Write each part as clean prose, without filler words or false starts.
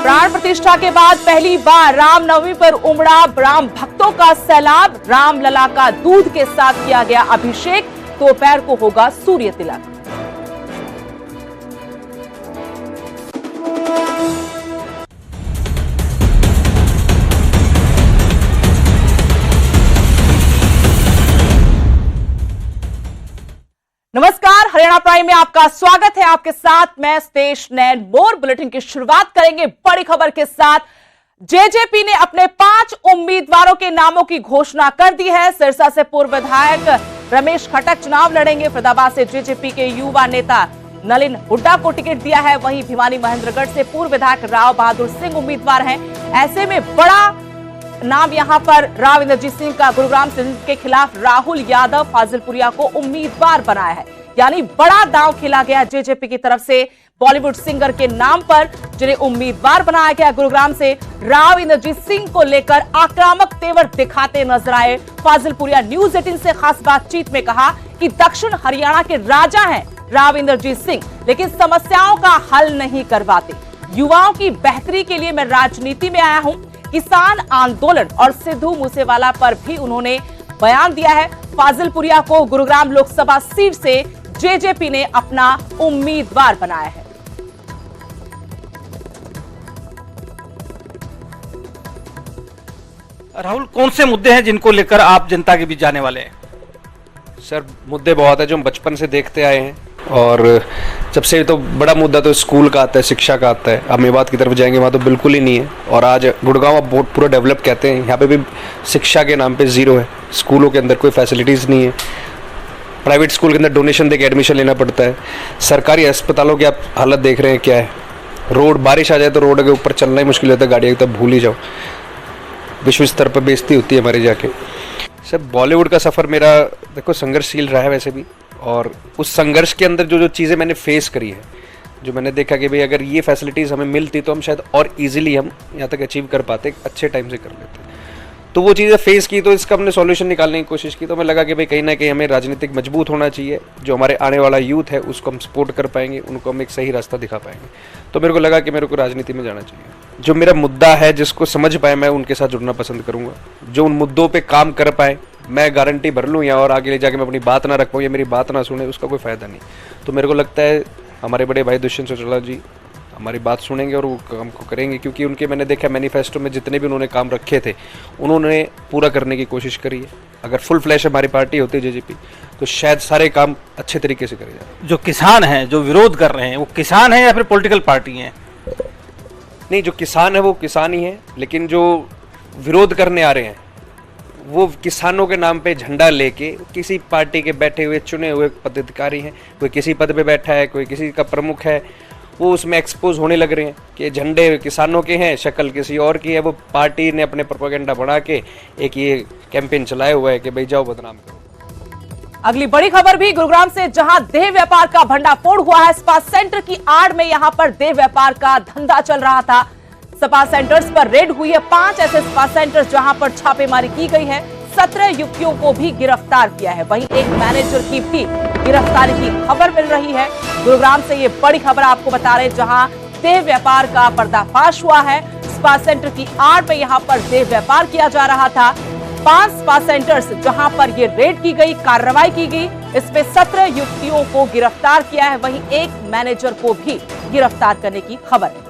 प्राण प्रतिष्ठा के बाद पहली बार रामनवमी पर उमड़ा राम भक्तों का सैलाब। रामलला का दूध के साथ किया गया अभिषेक। दोपहर को होगा सूर्य तिलक। नमस्कार, हरियाणा प्राइम में आपका स्वागत है। आपके साथ मैं स्तेश नैन मोर। बुलेटिन की शुरुआत करेंगे बड़ी खबर के साथ। जेजेपी ने अपने 5 उम्मीदवारों के नामों की घोषणा कर दी है। सिरसा से पूर्व विधायक रमेश खटक चुनाव लड़ेंगे। फरीदाबाद से जेजेपी के युवा नेता नलिन हुड्डा को टिकट दिया है। वहीं भिवानी महेंद्रगढ़ से पूर्व विधायक राव बहादुर सिंह उम्मीदवार हैं। ऐसे में बड़ा नाम यहां पर राव इंद्रजीत सिंह का गुरुग्राम के खिलाफ राहुल यादव फाजिलपुरिया को उम्मीदवार बनाया है। यानी बड़ा दांव खेला गया जेजेपी की तरफ से बॉलीवुड सिंगर के नाम पर, जिन्हें उम्मीदवार बनाया गया। गुरुग्राम से राव इंद्रजीत सिंह को लेकर आक्रामक तेवर दिखाते नजर आए फाजिलपुरिया। न्यूज 18 से खास बातचीत में कहा कि दक्षिण हरियाणा के राजा हैं राव इंद्रजीत सिंह, लेकिन समस्याओं का हल नहीं करवाते। युवाओं की बेहतरी के लिए मैं राजनीति में आया हूं। किसान आंदोलन और सिद्धू मूसेवाला पर भी उन्होंने बयान दिया है। फाजिलपुरिया को गुरुग्राम लोकसभा सीट से जेजेपी ने अपना उम्मीदवार बनाया है। राहुल, कौन से मुद्दे हैं जिनको लेकर आप जनता के बीच जाने वाले हैं? सर, मुद्दे बहुत है जो हम बचपन से देखते आए हैं, और जब से तो बड़ा मुद्दा तो स्कूल का आता है, शिक्षा का आता है। अब मेवात की तरफ जाएंगे वहाँ तो बिल्कुल ही नहीं है। और आज गुड़गांव अब बहुत पूरा डेवलप कहते हैं, यहाँ पे भी शिक्षा के नाम पे जीरो है। स्कूलों के अंदर कोई फैसिलिटीज़ नहीं है। प्राइवेट स्कूल के अंदर डोनेशन देकर एडमिशन लेना पड़ता है। सरकारी अस्पतालों की आप हालत देख रहे हैं क्या है। रोड, बारिश आ जाए तो रोड के ऊपर चलना ही मुश्किल होता है, गाड़ियाँ तब भूल ही जाओ। विश्व स्तर पर बेइज्जती होती है हमारे जाके। सर, बॉलीवुड का सफ़र मेरा देखो संघर्षशील रहा है वैसे भी, और उस संघर्ष के अंदर जो चीज़ें मैंने फेस करी है, जो मैंने देखा कि भाई अगर ये फैसिलिटीज़ हमें मिलती तो हम शायद और इजीली हम यहाँ तक अचीव कर पाते, अच्छे टाइम से कर लेते। तो वो चीज़ें फेस की, तो इसका हमने सॉल्यूशन निकालने की कोशिश की। तो हमें लगा कि भाई कहीं ना कहीं हमें राजनीतिक मजबूत होना चाहिए। जो हमारे आने वाला यूथ है उसको हम सपोर्ट कर पाएंगे, उनको हम एक सही रास्ता दिखा पाएंगे। तो मेरे को लगा कि मेरे को राजनीति में जाना चाहिए। जो मेरा मुद्दा है जिसको समझ पाए, मैं उनके साथ जुड़ना पसंद करूँगा। जो उन मुद्दों पर काम कर पाए, मैं गारंटी भर लूँ यहाँ और आगे ले जाके मैं अपनी बात ना रख पाऊँ या मेरी बात ना सुने, उसका कोई फ़ायदा नहीं। तो मेरे को लगता है हमारे बड़े भाई दुष्यंत चौटाला जी हमारी बात सुनेंगे और वो काम को करेंगे, क्योंकि उनके मैंने देखा मैनिफेस्टो में जितने भी उन्होंने काम रखे थे उन्होंने पूरा करने की कोशिश करी है। अगर फुल फ्लैश हमारी पार्टी होती जेजेपी तो शायद सारे काम अच्छे तरीके से करे जाए। जो किसान हैं, जो विरोध कर रहे हैं, वो किसान हैं या फिर पॉलिटिकल पार्टी हैं? नहीं, जो किसान है वो किसान ही है, लेकिन जो विरोध करने आ रहे हैं वो किसानों के नाम पे झंडा लेके किसी पार्टी के बैठे हुए चुने हुए पदाधिकारी हैं। कोई किसी पद पे बैठा है, कोई किसी का प्रमुख है, वो उसमें एक्सपोज होने लग रहे हैं कि झंडे किसानों के हैं, शक्ल किसी और की है। वो पार्टी ने अपने प्रोपेगेंडा बना के एक ये कैंपेन चलाया हुआ है कि भाई जाओ बदनाम करो। अगली बड़ी खबर भी गुरुग्राम से, जहां देह व्यापार का भंडाफोड़ हुआ है। स्पा सेंटर की आड़ में यहां पर देह व्यापार का धंधा चल रहा था। स्पा सेंटर्स पर रेड हुई है। 5 ऐसे स्पा सेंटर्स जहां पर छापेमारी की गई है। 17 युवतियों को भी गिरफ्तार किया है। वहीं एक मैनेजर की भी गिरफ्तारी की खबर मिल रही है। गुरुग्राम से ये बड़ी खबर आपको बता रहे हैं, जहां देह व्यापार का पर्दाफाश हुआ है। स्पा सेंटर की आड़ में यहां पर देह व्यापार किया जा रहा था। 5 स्पा सेंटर्स जहां पर ये रेड की गई, कार्रवाई की गई, इसमें 17 युवतियों को गिरफ्तार किया है। वहीं एक मैनेजर को भी गिरफ्तार करने की खबर है।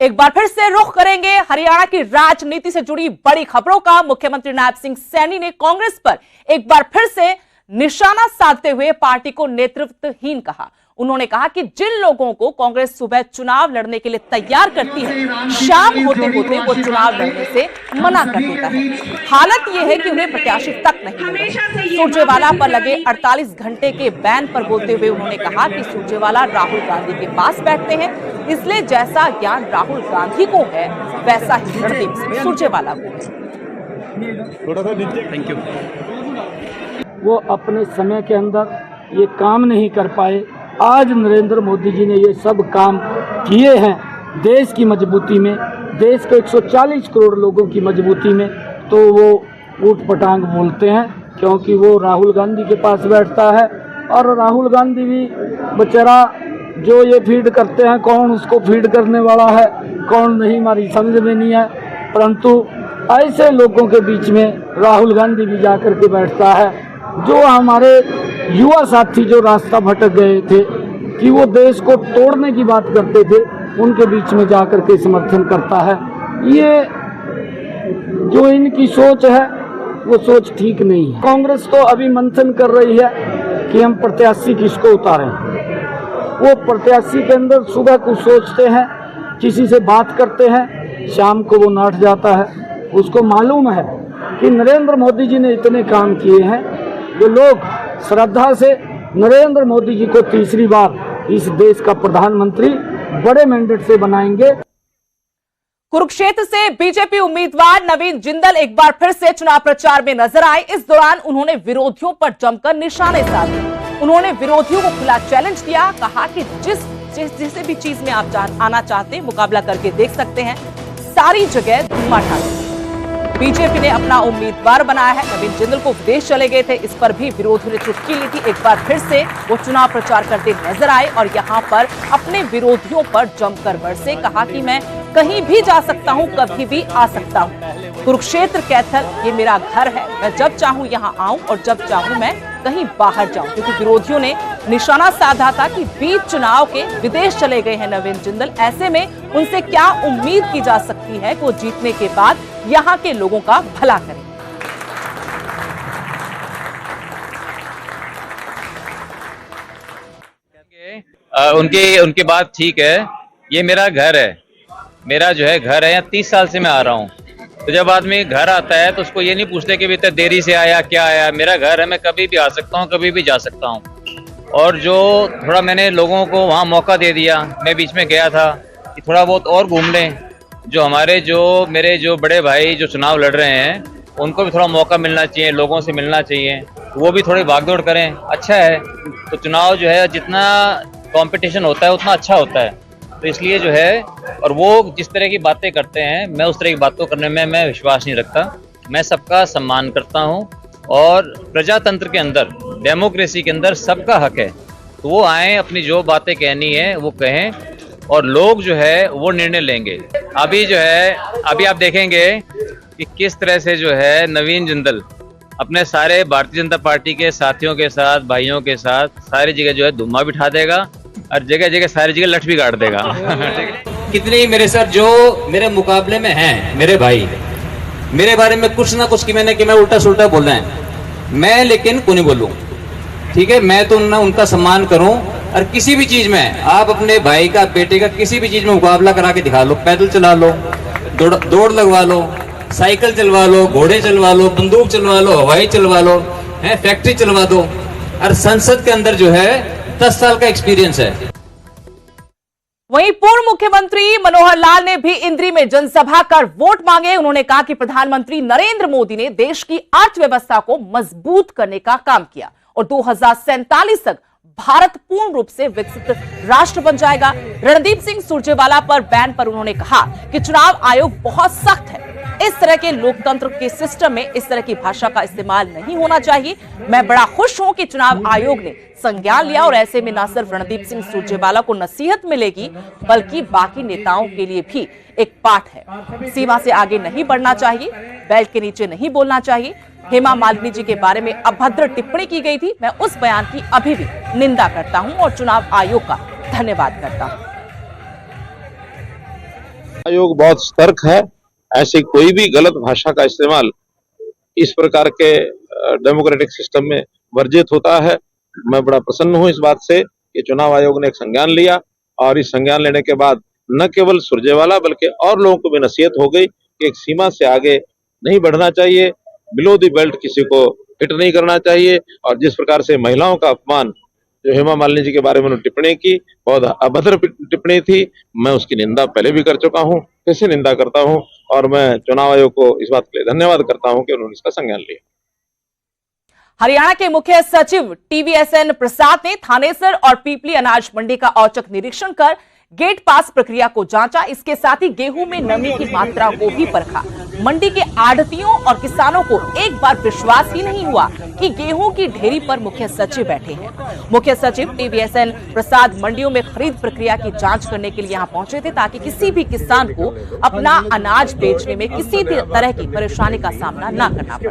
एक बार फिर से रुख करेंगे हरियाणा की राजनीति से जुड़ी बड़ी खबरों का। मुख्यमंत्री नायब सिंह सैनी ने कांग्रेस पर एक बार फिर से निशाना साधते हुए पार्टी को नेतृत्वहीन कहा। उन्होंने कहा कि जिन लोगों को कांग्रेस सुबह चुनाव लड़ने के लिए तैयार करती है, शाम होते होते वो चुनाव लड़ने से मना कर देता है। हालत यह है कि उन्हें प्रत्याशी तक नहीं मिल रहे। सुरजेवाला पर लगे 48 घंटे के बैन पर बोलते हुए उन्होंने कहा कि सुरजेवाला राहुल गांधी के पास बैठते हैं, इसलिए जैसा ज्ञान राहुल गांधी को है वैसा ही रणदीप सिंह सुरजेवाला को है। Thank you. वो अपने समय के अंदर ये काम नहीं कर पाए। आज नरेंद्र मोदी जी ने ये सब काम किए हैं, देश की मजबूती में, देश के 140 करोड़ लोगों की मजबूती में, तो वो ऊट पटांग बोलते हैं, क्योंकि वो राहुल गांधी के पास बैठता है। और राहुल गांधी भी बेचारा जो ये फीड करते हैं, कौन उसको फीड करने वाला है कौन नहीं, हमारी समझ में नहीं है। परंतु ऐसे लोगों के बीच में राहुल गांधी भी जाकर के बैठता है, जो हमारे युवा साथी जो रास्ता भटक गए थे कि वो देश को तोड़ने की बात करते थे, उनके बीच में जाकर के समर्थन करता है। ये जो इनकी सोच है वो सोच ठीक नहीं है। कांग्रेस तो अभी मंथन कर रही है कि हम प्रत्याशी किसको उतारें। वो प्रत्याशी के अंदर सुबह कुछ सोचते हैं, किसी से बात करते हैं, शाम को वो नाट जाता है। उसको मालूम है कि नरेंद्र मोदी जी ने इतने काम किए हैं, जो लोग श्रद्धा से नरेंद्र मोदी जी को तीसरी बार इस देश का प्रधानमंत्री बड़े मैंडेट से बनाएंगे। कुरुक्षेत्र से बीजेपी उम्मीदवार नवीन जिंदल एक बार फिर से चुनाव प्रचार में नजर आए। इस दौरान उन्होंने विरोधियों पर जमकर निशाने साधे। उन्होंने विरोधियों को खुला चैलेंज किया, कहा कि जिस भी चीज में आप आना चाहते हैं मुकाबला करके देख सकते हैं, सारी जगह धुआं ठाकते। बीजेपी ने अपना उम्मीदवार बनाया है। नवीन जिंदल को विदेश चले गए थे, इस पर भी विरोधियों ने चुटकी ली थी। एक बार फिर से वो चुनाव प्रचार करते नजर आए और यहां पर अपने विरोधियों पर जमकर बरसे। कहा कि मैं कहीं भी जा सकता हूं, कभी भी आ सकता हूं। कुरुक्षेत्र कैथल ये मेरा घर है, मैं जब चाहूं यहां आऊं और जब चाहूं मैं कहीं बाहर जाऊं। क्योंकि विरोधियों ने निशाना साधा था कि बीच चुनाव के विदेश चले गए हैं नवीन जिंदल, ऐसे में उनसे क्या उम्मीद की जा सकती है कि वो जीतने के बाद यहां के लोगों का भला करें। उनकी बात ठीक है। ये मेरा घर है, मेरा जो है घर है, यहाँ 30 साल से मैं आ रहा हूँ। तो जब आदमी घर आता है तो उसको ये नहीं पूछते कि इतने देरी से आया, क्या आया। मेरा घर है, मैं कभी भी आ सकता हूँ, कभी भी जा सकता हूँ। और जो थोड़ा मैंने लोगों को वहाँ मौका दे दिया, मैं बीच में गया था कि थोड़ा बहुत और घूम लें। जो मेरे जो बड़े भाई जो चुनाव लड़ रहे हैं, उनको भी थोड़ा मौका मिलना चाहिए, लोगों से मिलना चाहिए, वो भी थोड़ी भागदौड़ करें, अच्छा है। तो चुनाव जो है जितना कंपटीशन होता है उतना अच्छा होता है। तो इसलिए जो है, और वो जिस तरह की बातें करते हैं, मैं उस तरह की बातों करने में मैं विश्वास नहीं रखता। मैं सबका सम्मान करता हूँ और प्रजातंत्र के अंदर, डेमोक्रेसी के अंदर सबका हक है। तो वो आए, अपनी जो बातें कहनी है वो कहें और लोग जो है वो निर्णय लेंगे। अभी जो है, अभी आप देखेंगे कि किस तरह से जो है नवीन जिंदल अपने सारे भारतीय जनता पार्टी के साथियों के साथ, भाइयों के साथ सारी जगह जो है धुआं बिठा देगा और जगह जगह सारी जगह लठ भी काट देगा। कितने ही मेरे साथ जो मेरे मुकाबले में हैं, मेरे भाई मेरे बारे में कुछ ना कुछ कि मैं उल्टा सुल्टा बोल रहे हैं, मैं लेकिन को नहीं बोलूं, ठीक है। मैं तो उनका सम्मान करूं और किसी भी चीज में आप अपने भाई का, बेटे का किसी भी चीज में मुकाबला करा के दिखा लो। पैदल चला लो, दौड़ लगवा लो, साइकिल चलवा लो, घोड़े चलवा लो, बंदूक चलवा लो, हवाई चलवा लो, फैक्ट्री चलवा दो। और संसद के अंदर जो है 10 साल का एक्सपीरियंस है। वहीं पूर्व मुख्यमंत्री मनोहर लाल ने भी इंद्री में जनसभा कर वोट मांगे। उन्होंने कहा कि प्रधानमंत्री नरेंद्र मोदी ने देश की अर्थव्यवस्था को मजबूत करने का काम किया और 2047 तक भारत पूर्ण रूप से विकसित राष्ट्र बन जाएगा। रणदीप सिंह सुरजेवाला पर बैन पर उन्होंने कहा कि चुनाव आयोग बहुत सख्त है, इस तरह के लोकतंत्र के सिस्टम में इस तरह की भाषा का इस्तेमाल नहीं होना चाहिए। मैं बड़ा खुश हूं कि चुनाव आयोग ने संज्ञान लिया और ऐसे में न सिर्फ रणदीप सिंह सुरजेवाला को नसीहत मिलेगी, बल्कि बाकी नेताओं के लिए भी एक पाठ है। सीमा से आगे नहीं बढ़ना चाहिए, बेल्ट के नीचे नहीं बोलना चाहिए। हेमा मालिनी जी के बारे में अभद्र टिप्पणी की गई थी, मैं उस बयान की अभी भी निंदा करता हूं और चुनाव आयोग का धन्यवाद करता हूं। आयोग बहुत सतर्क है, ऐसी कोई भी गलत भाषा का इस्तेमाल इस प्रकार के डेमोक्रेटिक सिस्टम में वर्जित होता है। मैं बड़ा प्रसन्न हूं इस बात से कि चुनाव आयोग ने एक संज्ञान लिया और इस संज्ञान लेने के बाद न केवल सुरजेवाला बल्कि और लोगों को भी नसीहत हो गई कि एक सीमा से आगे नहीं बढ़ना चाहिए, बिलो दी बेल्ट किसी को हिट नहीं करना चाहिए। और जिस प्रकार से महिलाओं का अपमान जो हेमा मालिनी जी के बारे में उन्होंने टिप्पणी की, बहुत अभद्र टिप्पणी थी, मैं उसकी निंदा पहले भी कर चुका हूं, फिर से निंदा करता हूं और मैं चुनाव आयोग को इस बात के लिए धन्यवाद करता हूं कि उन्होंने इसका संज्ञान लिया। हरियाणा के मुख्य सचिव TVSN प्रसाद ने थानेसर और पीपली अनाज मंडी का औचक निरीक्षण कर गेट पास प्रक्रिया को जांचा। इसके साथ ही गेहूं में नमी की मात्रा को भी परखा। मंडी के आढ़तियों और किसानों को एक बार विश्वास ही नहीं हुआ कि गेहूं की ढेरी पर मुख्य सचिव बैठे हैं। मुख्य सचिव टीवीएसएन प्रसाद मंडियों में खरीद प्रक्रिया की जांच करने के लिए यहां पहुंचे थे, ताकि किसी भी किसान को अपना अनाज बेचने में किसी भी तरह की परेशानी का सामना न करना पड़े।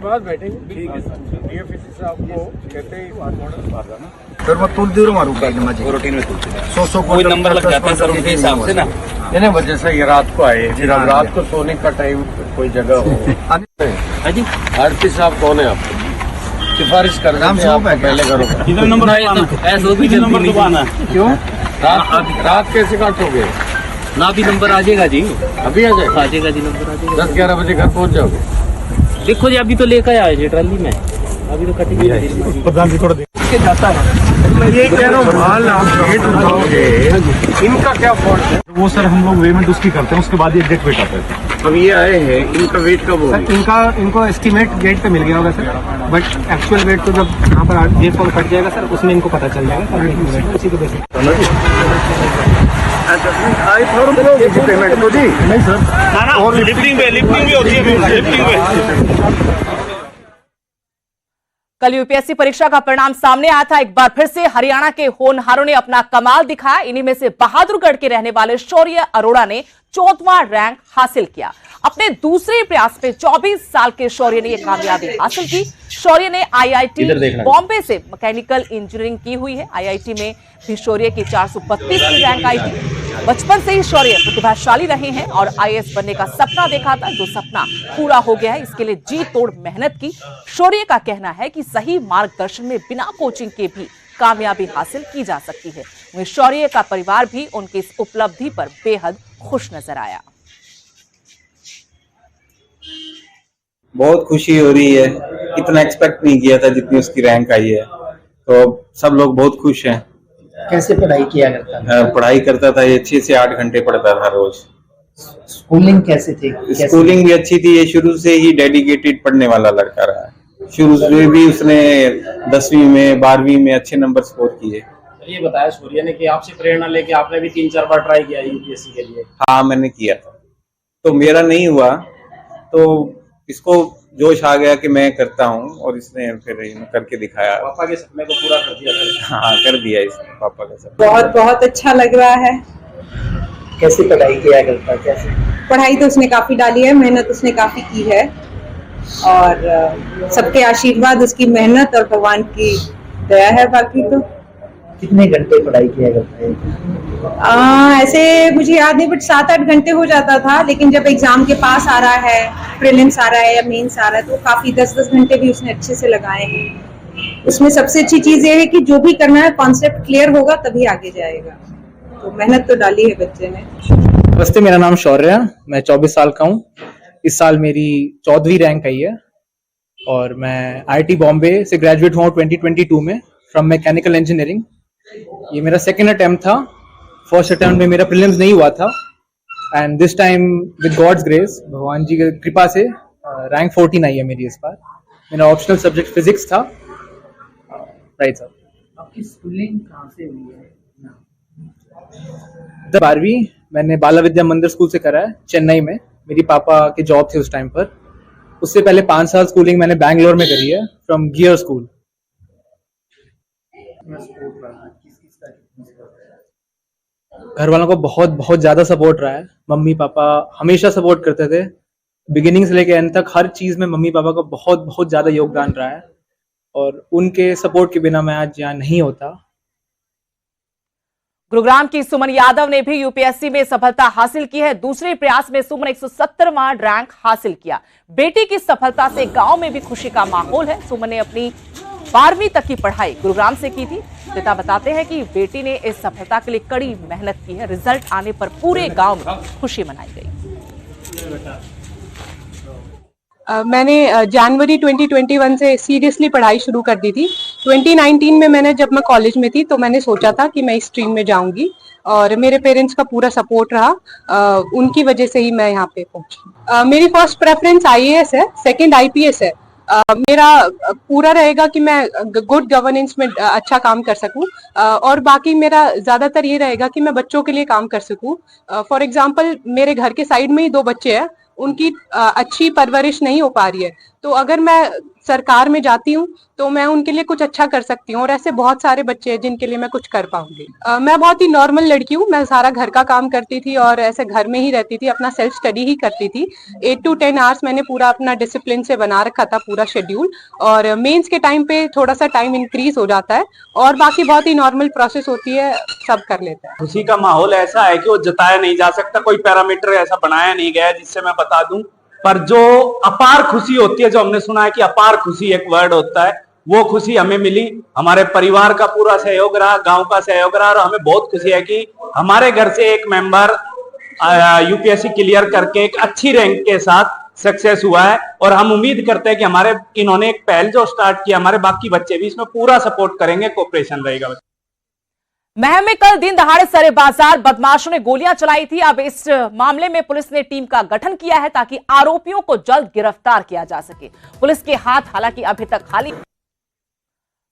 सर मैं तुल दूर मारू रूटीन में तुलते कोई नंबर लग जाता है सर उनके हिसाब से ना। इन्हें वजह से ये रात को आए, फिर अब रात को सोने का टाइम कोई जगह हो। आरती साहब कौन है आप? सिफारिश कर पहले करो। क्यों रात कैसे काटोगे? ना भी नंबर आ जाएगा जी, अभी आ जाएगा जी, नंबर आ जाएगा। 10-11 बजे घर पहुंच जाओगे। देखो जी, अभी तो लेकर आए जी ट्राली में, अभी तो कटेगी प्रधान जी थोड़ा जाता है। मैं ये कह रहा हूँ माल आप वेट उठाओगे, इनका क्या फॉल्ट है? वो सर हम लोग पेमेंट उसकी करते हैं, उसके बाद ये डेट वेट आता है। अब ये आए हैं, इनका वेट कब होगा? इनको एस्टिमेट गेट पे मिल गया होगा सर, बट एक्चुअल वेट तो जब यहाँ पर गेट पर कट जाएगा सर, उसमें इनको पता चल जाएगा सर, उसी को बेसिस पेमेंट तो जी नहीं सर, और लिफ्टिंग भी होती है। कल यूपीएससी परीक्षा का परिणाम सामने आया था। एक बार फिर से हरियाणा के होनहारों ने अपना कमाल दिखाया। इन्हीं में से बहादुरगढ़ के रहने वाले शौर्य अरोड़ा ने 14वां रैंक हासिल किया। अपने दूसरे प्रयास में 24 साल के शौर्य ने यह कामयाबी हासिल की। शौर्य ने आईआईटी बॉम्बे से मैकेनिकल इंजीनियरिंग की हुई है। आईआईटी में भी शौर्य की 432 की रैंक आई थी। बचपन से ही शौर्य प्रतिभाशाली रहे हैं और आईएएस बनने का सपना देखा था, जो सपना पूरा हो गया है। इसके लिए जी तोड़ मेहनत की। शौर्य का कहना है कि सही मार्गदर्शन में बिना कोचिंग के भी कामयाबी हासिल की जा सकती है। वहीं शौर्य का परिवार भी उनकी इस उपलब्धि पर बेहद खुश नजर आया। बहुत खुशी हो रही है, इतना एक्सपेक्ट नहीं किया था जितनी उसकी रैंक आई है, तो सब लोग बहुत खुश हैं। कैसे पढ़ाई किया करता था? पढ़ाई करता था, ये 6 से 8 घंटे पढ़ता था रोज। स्कूलिंग कैसे थी? स्कूलिंग भी अच्छी थी। ये शुरू से ही डेडिकेटेड पढ़ने वाला लड़का रहा है। शुरू से भी उसने 10वीं में 12वीं में अच्छे नंबर स्कोर किए। ये बताया शौर्य ने कि आपसे प्रेरणा लेके आपने भी 3-4 बार ट्राई किया यूपीएससी के लिए। हाँ मैंने किया था, तो मेरा नहीं हुआ, तो इसको जोश आ गया कि मैं करता हूँ, और इसने फिर करके दिखाया। पापा के सपने को पूरा कर दिया। हाँ कर दिया इसने पापा का सपना। बहुत बहुत अच्छा लग रहा है। कैसे पढ़ाई किया करता? कैसे पढ़ाई तो उसने काफी डाली है, मेहनत उसने काफी की है, और सबके आशीर्वाद, उसकी मेहनत और भगवान की दया है। बाकी तो कितने घंटे पढ़ाई किया करता है? ऐसे मुझे याद नहीं, बट 7-8 घंटे हो जाता था। लेकिन जब एग्जाम के पास आ रहा है, प्रीलिम्स आ रहा है या मेंस आ रहा है, तो काफी 10-10 घंटे भी उसने अच्छे से लगाए हैं। उसमें सबसे अच्छी चीज ये है कि जो भी करना है कॉन्सेप्ट क्लियर होगा तभी आगे जाएगा। तो मेहनत तो डाली है बच्चे ने। नमस्ते, मेरा नाम शौर्य है, मैं 24 साल का हूँ। इस साल मेरी 14वीं रैंक आई है और मैं आईआईटी बॉम्बे से ग्रेजुएट हुआ 2022 में फ्रॉम मैकेनिकल इंजीनियरिंग। ये मेरा सेकेंड अटेम्प्ट था। फर्स्ट अटेम्प्ट में मेरा प्रीलिम्स नहीं हुआ था, and this time with God's grace, भगवान जी की कृपा से रैंक 14 आई है मेरी इस बार। मेरा ऑप्शनल सब्जेक्ट फिजिक्स था। Right sir. आपकी स्कूलिंग कहाँ से हुई है? 12वीं मैंने बाला विद्या मंदिर स्कूल से करा है, चेन्नई में। मेरी पापा के जॉब थे उस टाइम पर। उससे पहले 5 साल स्कूलिंग मैंने बैंगलोर में करी है, फ्रॉम गियर स्कूल। घर वालों को बहुत बहुत ज्यादा सपोर्ट रहा है। मम्मी पापा हमेशा सपोर्ट करते थे, बिगिनिंग से लेकर एंड तक। हर चीज में मम्मी पापा का बहुत बहुत ज्यादा योगदान रहा है, और उनके सपोर्ट के बिना मैं आज यहाँ नहीं होता। गुरुग्राम की सुमन यादव ने भी यूपीएससी में सफलता हासिल की है। दूसरे प्रयास में सुमन 170वां रैंक हासिल किया। बेटी की सफलता से गांव में भी खुशी का माहौल है। सुमन ने अपनी 12वीं तक की पढ़ाई गुरुग्राम से की थी। पिता बताते हैं कि बेटी ने इस सफलता के लिए कड़ी मेहनत की है। रिजल्ट आने पर पूरे गांव में खुशी मनाई गई। मैंने जनवरी 2021 से सीरियसली पढ़ाई शुरू कर दी थी। 2019 में मैंने, जब मैं कॉलेज में थी, तो मैंने सोचा था कि मैं इस स्ट्रीम में जाऊंगी, और मेरे पेरेंट्स का पूरा सपोर्ट रहा। उनकी वजह से ही मैं यहाँ पे पहुंची। मेरी फर्स्ट प्रेफरेंस आईएएस है, सेकंड आईपीएस है, मेरा पूरा रहेगा कि मैं गुड गवर्नेंस में अच्छा काम कर सकूं, और बाकी मेरा ज्यादातर ये रहेगा कि मैं बच्चों के लिए काम कर सकूं। फॉर एग्जांपल मेरे घर के साइड में ही 2 बच्चे हैं, उनकी अच्छी परवरिश नहीं हो पा रही है, तो अगर मैं सरकार में जाती हूँ तो मैं उनके लिए कुछ अच्छा कर सकती हूँ, और ऐसे बहुत सारे बच्चे हैं जिनके लिए मैं कुछ कर पाऊंगी। मैं बहुत ही नॉर्मल लड़की हूँ, मैं सारा घर का काम करती थी और ऐसे घर में ही रहती थी, अपना सेल्फ स्टडी ही करती थी। 8 to 10 आवर्स मैंने पूरा अपना डिसिप्लिन से बना रखा था, पूरा शेड्यूल, और मेंस के टाइम पे थोड़ा सा टाइम इंक्रीज हो जाता है, और बाकी बहुत ही नॉर्मल प्रोसेस होती है, सब कर लेते हैं। खुशी का माहौल ऐसा है कि वो जताया नहीं जा सकता, कोई पैरामीटर ऐसा बनाया नहीं गया जिससे मैं बता दूं, पर जो अपार खुशी होती है, जो हमने सुना है कि अपार खुशी एक वर्ड होता है, वो खुशी हमें मिली। हमारे परिवार का पूरा सहयोग रहा, गांव का सहयोग रहा, और हमें बहुत खुशी है कि हमारे घर से एक मेंबर यूपीएससी क्लियर करके एक अच्छी रैंक के साथ सक्सेस हुआ है, और हम उम्मीद करते हैं कि हमारे इन्होंने एक पहल जो स्टार्ट किया, हमारे बाकी बच्चे भी इसमें पूरा सपोर्ट करेंगे, कोऑपरेशन रहेगा। महम में कल दिन दहाड़े सरे बाजार बदमाशों ने गोलियां चलाई थी। अब इस मामले में पुलिस ने टीम का गठन किया है ताकि आरोपियों को जल्द गिरफ्तार किया जा सके। पुलिस के हाथ हालांकि अभी तक खाली।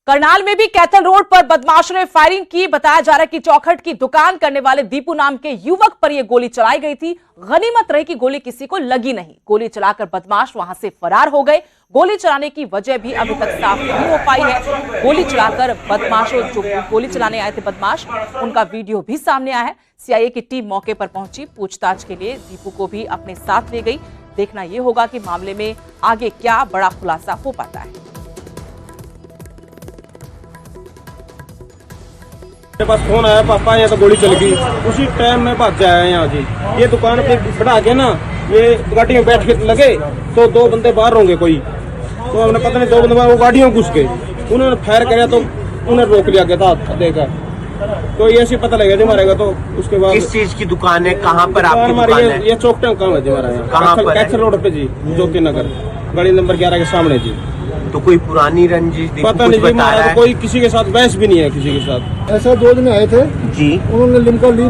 करनाल में भी कैथल रोड पर बदमाशों ने फायरिंग की। बताया जा रहा है कि चौखट की दुकान करने वाले दीपू नाम के युवक पर यह गोली चलाई गई थी। गनीमत रही कि गोली किसी को लगी नहीं। गोली चलाकर बदमाश वहां से फरार हो गए। गोली चलाने की वजह भी अभी तक साफ नहीं हो पाई है। गोली चलाकर बदमाशों, जो गोली चलाने आए थे बदमाश, उनका वीडियो भी सामने आया है। सीआईए की टीम मौके पर पहुंची, पूछताछ के लिए दीपू को भी अपने साथ ले गई। देखना यह होगा कि मामले में आगे क्या बड़ा खुलासा हो पाता है। मेरे पास फोन आया, पापा यहाँ तो गोली चल गई। उसी टाइम में भाग जाया यहाँ जी। ये दुकान पे बढ़ा के ना, ये गाड़ी में बैठ के लगे तो 2 बंदे बाहर होंगे कोई, तो हमने पता नहीं 2 बंदे बाहर वो गाड़ियों में घुस गए। उन्होंने फायर कराया तो उन्हें रोक लिया गया था देखा, तो ये ऐसे पता लगेगा जी मारेगा। तो उसके बाद किस चीज की दुकान है, कहाँ पर आपकी हमारी दुकान है? ये चौक टाइम काम है जी हमारा यहाँ, कहाँ पर? कैथल रोड पे जी, ज्योति नगर, गाड़ी नंबर 11 के सामने जी। तो कोई पुरानी रंजिश पता नहीं जी, कोई किसी के साथ बहस भी नहीं है किसी के साथ। ऐसा 2 दिन आए थे जी, उन्होंने लिमका ली